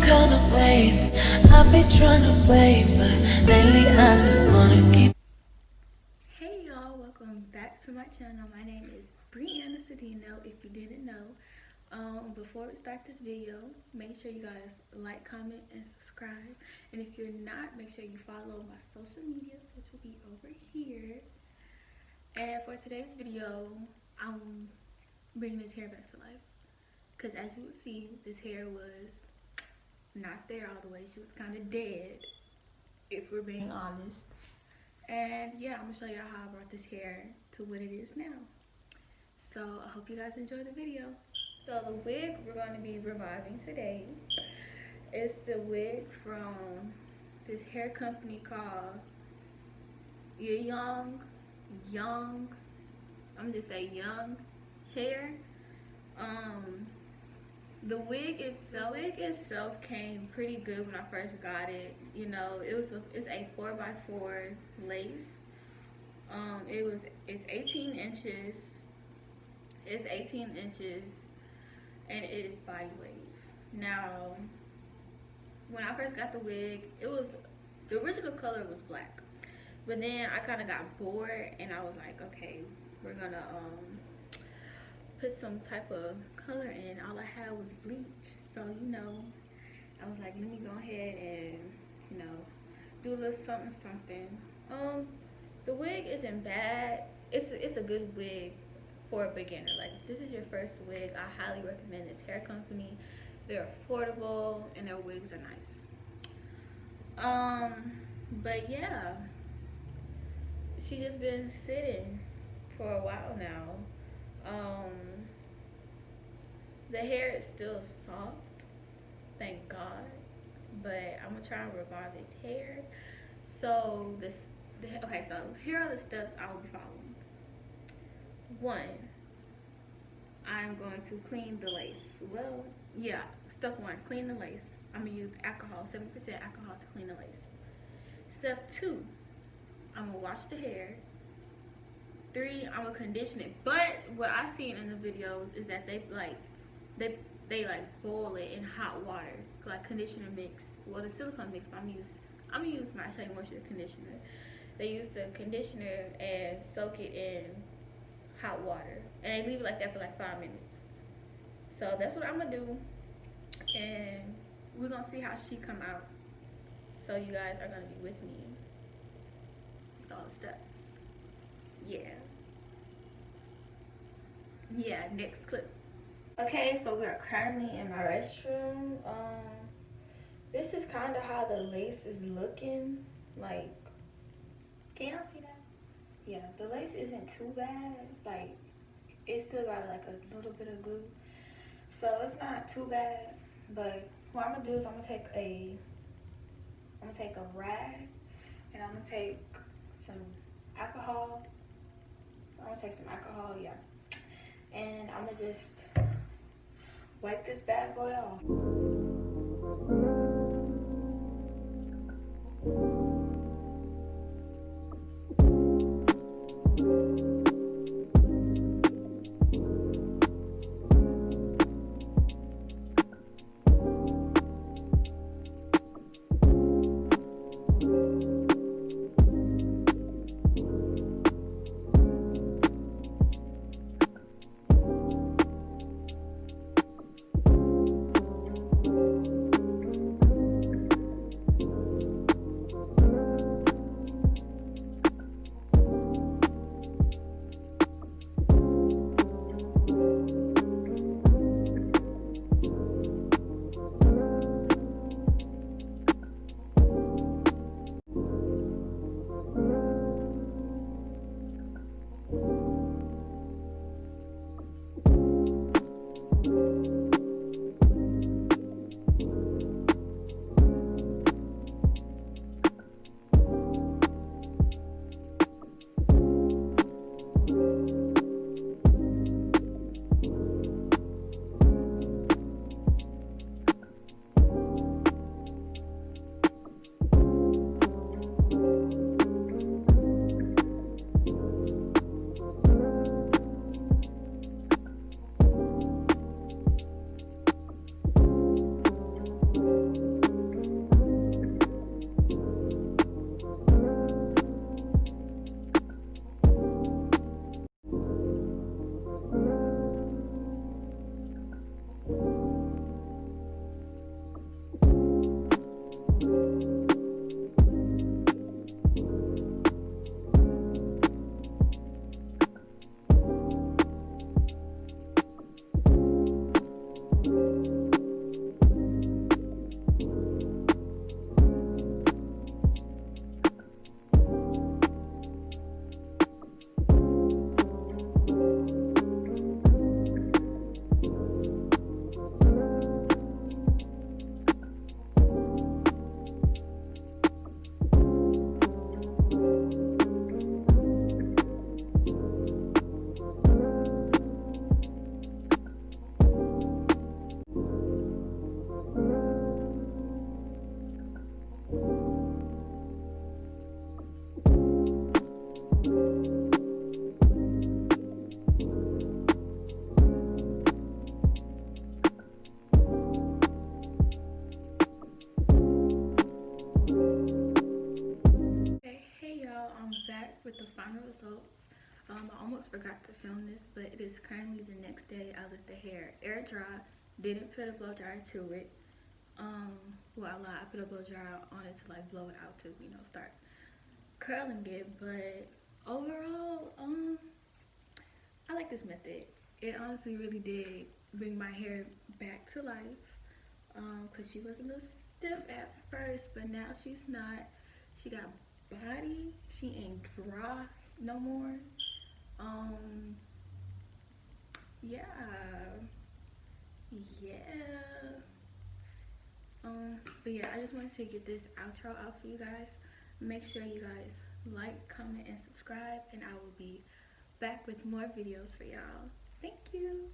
kind of ways I've been trying to wait, but lately I just wanna keep. Hey y'all, welcome back to my channel. My name is Brianna Cedino, if you didn't know. Before we start this video, make sure you guys like, comment, and subscribe. And if you're not, make sure you follow my social medias, which will be over here. And for today's video, I'm bringing this hair back to life. Because as you will see, this hair was not there all the way. She was kind of dead, if we're being honest. And yeah, I'm gonna show y'all how I brought this hair to what it is now. So I hope you guys enjoy the video. So the wig we're going to be reviving today is the wig from this hair company called Young, I'm gonna just say Young Hair. The wig itself came pretty good when I first got it. You know, it's a 4x4 lace. It's 18 inches. It's 18 inches, and it is body wave. Now, when I first got the wig, the original color was black, but then I kind of got bored, and I was like, okay, we're gonna put some type of color in. All I had was bleach, so you know, I was like, let me go ahead and, you know, do a little something. The wig isn't bad. It's a good wig for a beginner. Like, if this is your first wig, I highly recommend this hair company. They're affordable and their wigs are nice. But yeah, she just been sitting for a while now. The hair is still soft, thank God, but I'm gonna try and revive this hair. So okay, so here are the steps I will be following. 1, I'm going to clean the lace. Well, yeah, step 1, clean the lace. I'm gonna use alcohol, 70% alcohol to clean the lace. Step 2, I'm gonna wash the hair. 3, I'm gonna condition it. But what I've seen in the videos is that they boil it in hot water, like conditioner mix. Well, the silicone mix, but I'm gonna use my Shea Moisture conditioner. They use the conditioner and soak it in hot water, and they leave it like that for like 5 minutes. So that's what I'm gonna do, and we're gonna see how she come out. So you guys are gonna be with me with all the steps. Yeah, next clip. Okay, so we are currently in my restroom. This is kind of how the lace is looking. Like, can y'all see that? Yeah, the lace isn't too bad. Like, it still got like a little bit of glue, so it's not too bad. But what I'm gonna do is I'm gonna take a rag, and I'm gonna take some alcohol. Yeah, and I'm gonna just wipe this bad boy off. I almost forgot to film this, but it is currently the next day. I let the hair air dry, didn't put a blow dryer to it. Well, I lied, I put a blow dryer on it to like blow it out to, you know, start curling it. But overall, I like this method. It honestly really did bring my hair back to life. Cause she was a little stiff at first, but now she's not. She got body. She ain't dry no more. Um, yeah, yeah. But yeah, I just wanted to get this outro out for you guys. Make sure you guys like, comment, and subscribe, and I will be back with more videos for y'all. Thank you.